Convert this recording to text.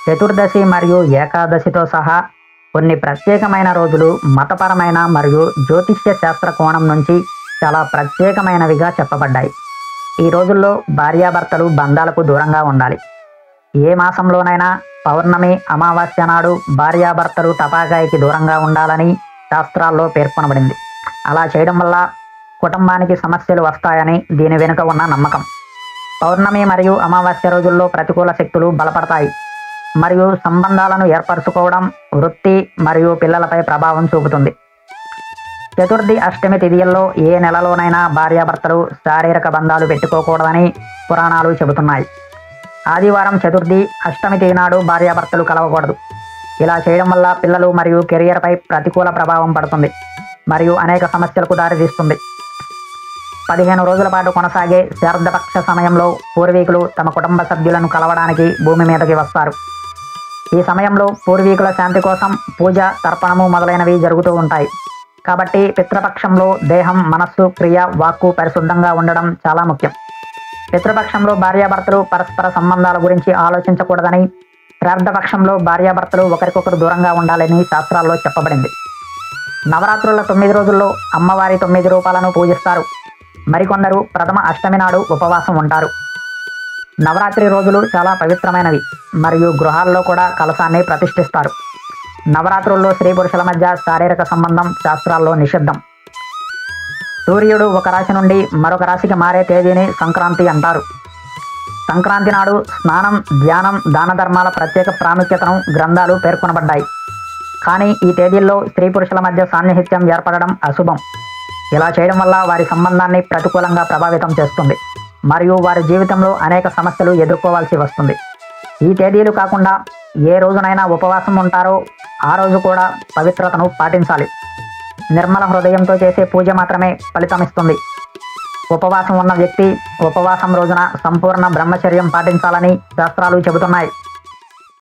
చతుర్దశి మరియు ఏకాదశితో సహా కొన్ని ప్రత్యేకమైన రోజులు మతపరమైన మరియు జ్యోతిష్య శాస్త్ర కోణం నుంచి చాలా ప్రత్యేకమైనవిగా చెప్పబడ్డాయి. ఈ రోజుల్లో భార్యాభర్తలు బంధాలకు దూరంగా ఉండాలి. ఏ మాసంలోనైనా పౌర్ణమి, అమావాస్య నాడు భార్యాభర్తలు టపాకాయకి దూరంగా ఉండాలని శాస్త్రాల్లో పేర్కొనబడింది. అలా చేయడం వల్ల కుటుంబానికి సమస్యలు వస్తాయని దీని వెనుక ఉన్న నమ్మకం. పౌర్ణమి మరియు అమావాస్య రోజుల్లో ప్రతికూల శక్తులు బలపడతాయి మరియు సంబంధాలను ఏర్పరచుకోవడం, వృత్తి మరియు పిల్లలపై ప్రభావం చూపుతుంది. చతుర్థి, అష్టమి తిథిల్లో ఏ నెలలోనైనా భార్యాభర్తలు శారీరక బంధాలు పెట్టుకోకూడదని పురాణాలు చెబుతున్నాయి. ఆదివారం, చతుర్థి, అష్టమి తిథి నాడు భార్యాభర్తలు కలవకూడదు. ఇలా చేయడం వల్ల పిల్లలు మరియు కెరియర్పై ప్రతికూల ప్రభావం పడుతుంది మరియు అనేక సమస్యలకు దారితీస్తుంది. 15 రోజుల పాటు కొనసాగే శార్దపక్ష సమయంలో పూర్వీకులు తమ కుటుంబ సభ్యులను కలవడానికి భూమి మీదకి వస్తారు. ఈ సమయంలో పూర్వీకుల శాంతి కోసం పూజ, తర్పణము మొదలైనవి జరుగుతూ ఉంటాయి. కాబట్టి పితృపక్షంలో దేహం, మనస్సు, క్రియ, వాక్కు పరిశుద్ధంగా ఉండడం చాలా ముఖ్యం. పితృపక్షంలో భార్యాభర్తలు పరస్పర సంబంధాల గురించి ఆలోచించకూడదని, శ్రాద్ధపక్షంలో భార్యాభర్తలు ఒకరికొకరు దూరంగా ఉండాలని శాస్త్రాల్లో చెప్పబడింది. నవరాత్రుల 9 రోజుల్లో అమ్మవారి 9 రూపాలను పూజిస్తారు. మరికొందరు ప్రథమ అష్టమి నాడు ఉపవాసం ఉంటారు. నవరాత్రి రోజులు చాలా పవిత్రమైనవి మరియు గృహాల్లో కూడా కలశాన్ని ప్రతిష్ఠిస్తారు. నవరాత్రుల్లో స్త్రీ పురుషుల మధ్య శారీరక సంబంధం శాస్త్రాల్లో నిషిద్ధం. సూర్యుడు ఒక రాశి నుండి మరొక రాశికి మారే తేదీని సంక్రాంతి అంటారు. సంక్రాంతి నాడు స్నానం, ధ్యానం, దాన ధర్మాల ప్రత్యేక ప్రాముఖ్యతను గ్రంథాలు పేర్కొనబడ్డాయి. కానీ ఈ తేదీల్లో స్త్రీ పురుషుల మధ్య సాన్నిహిత్యం ఏర్పడడం అశుభం. ఇలా చేయడం వల్ల వారి సంబంధాన్ని ప్రతికూలంగా ప్రభావితం చేస్తుంది మరియు వారి జీవితంలో అనేక సమస్యలు ఎదుర్కోవాల్సి వస్తుంది. ఈ తేదీలు కాకుండా ఏ రోజునైనా ఉపవాసం ఉంటారో ఆ రోజు కూడా పవిత్రతను పాటించాలి. నిర్మల హృదయంతో చేసే పూజ మాత్రమే ఫలితమిస్తుంది. ఉపవాసం ఉన్న వ్యక్తి ఉపవాసం రోజున సంపూర్ణ బ్రహ్మచర్యం పాటించాలని శాస్త్రాలు చెబుతున్నాయి.